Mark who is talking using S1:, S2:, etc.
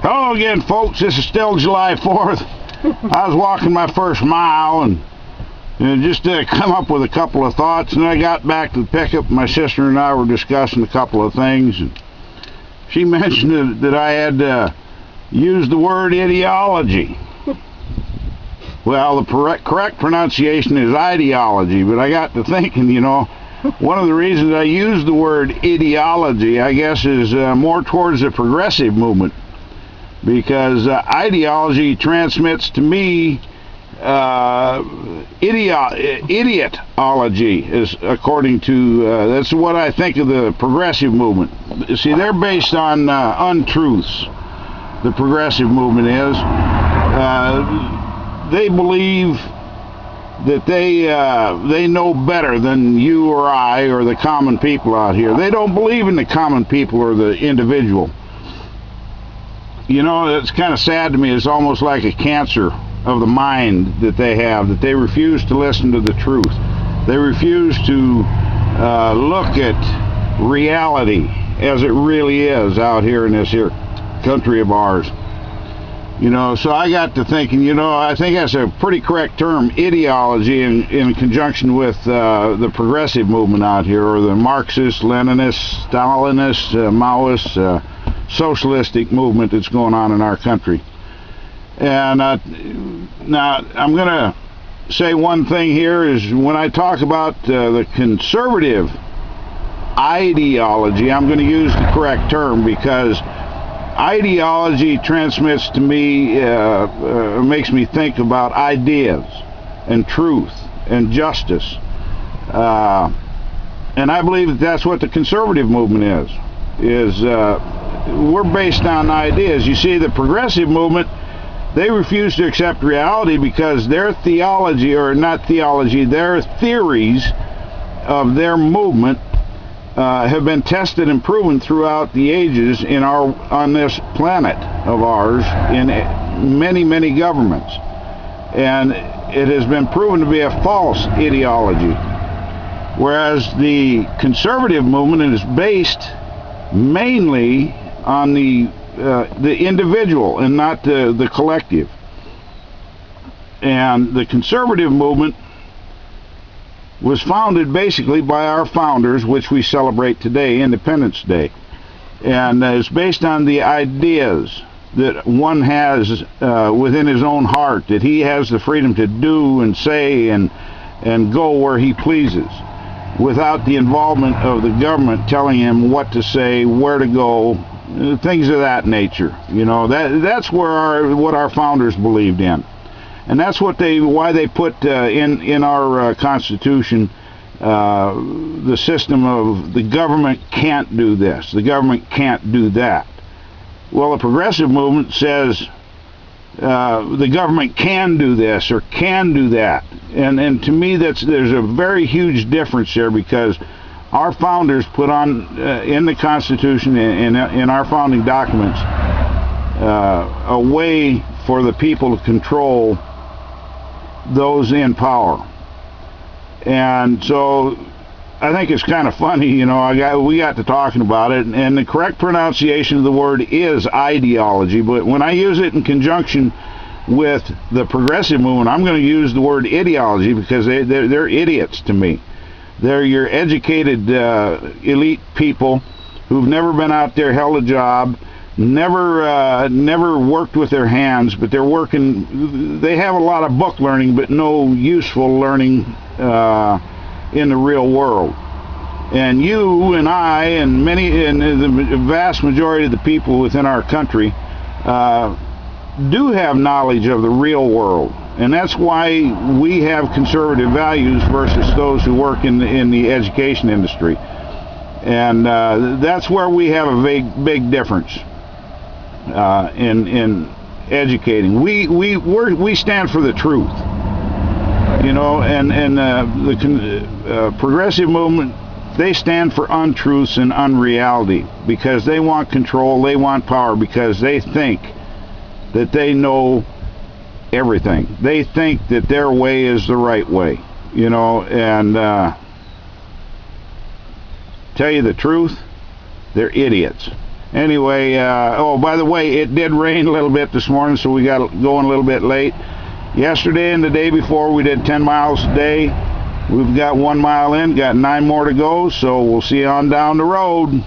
S1: Hello again, folks. This is still July 4th. I was walking my first mile and just come up with a couple of thoughts, and I got back to the pickup. My sister and I were discussing a couple of things, and she mentioned that I had used the word ideology. Well, the correct pronunciation is ideology, but I got to thinking, one of the reasons I use the word ideology, I guess, is more towards the progressive movement, because ideology transmits to me idiotology, is according to that's what I think of the progressive movement. See, they're based on untruths. The progressive movement is. They believe that they know better than you or I or the common people out here. They don't believe in the common people or the individual. It's kind of sad to me. It's almost like a cancer of the mind that they have, that they refuse to listen to the truth. They refuse to look at reality as it really is out here in this here country of ours. So I got to thinking, I think that's a pretty correct term, ideology, in conjunction with the progressive movement out here, or the Marxist, Leninist, Stalinist, Maoist, socialistic movement that's going on in our country. And now I'm going to say one thing here is, when I talk about the conservative ideology, I'm going to use the correct term, because ideology transmits to me, makes me think about ideas and truth and justice. And I believe that that's what the conservative movement is we're based on ideas. You see, the progressive movement, they refuse to accept reality because their theology, or not theology, their theories of their movement have been tested and proven throughout the ages on this planet of ours, in many governments, and it has been proven to be a false ideology. Whereas the conservative movement is based mainly on the individual and not the collective. And the conservative movement was founded basically by our founders, which we celebrate today, Independence Day, and is based on the ideas that one has within his own heart, that he has the freedom to do and say and go where he pleases, without the involvement of the government telling him what to say, where to go, things of that nature. That's what our founders believed in. And that's why they put in our Constitution the system of the government can't do this, the government can't do that. Well, the progressive movement says the government can do this or can do that. And to me, there's a very huge difference there, because our founders put on in the Constitution, in our founding documents, a way for the people to control those in power. And so I think it's kind of funny, we got to talking about it, and the correct pronunciation of the word is ideology, but when I use it in conjunction with the progressive movement, I'm going to use the word ideology, because they're idiots to me. They're your educated elite people who've never been out there, held a job, never worked with their hands, but they have a lot of book learning, but no useful learning in the real world. And you and I and the vast majority of the people within our country do have knowledge of the real world, and that's why we have conservative values versus those who work in the education industry. And that's where we have a big difference in educating. We stand for the truth, and the progressive movement, they stand for untruths and unreality, because they want control, they want power, because they think that they know everything. They think that their way is the right way, and tell you the truth, they're idiots. Anyway, oh, by the way, it did rain a little bit this morning, so we got going a little bit late. Yesterday and the day before, we did 10 miles a day. We've got 1 mile in, got 9 more to go, so we'll see you on down the road.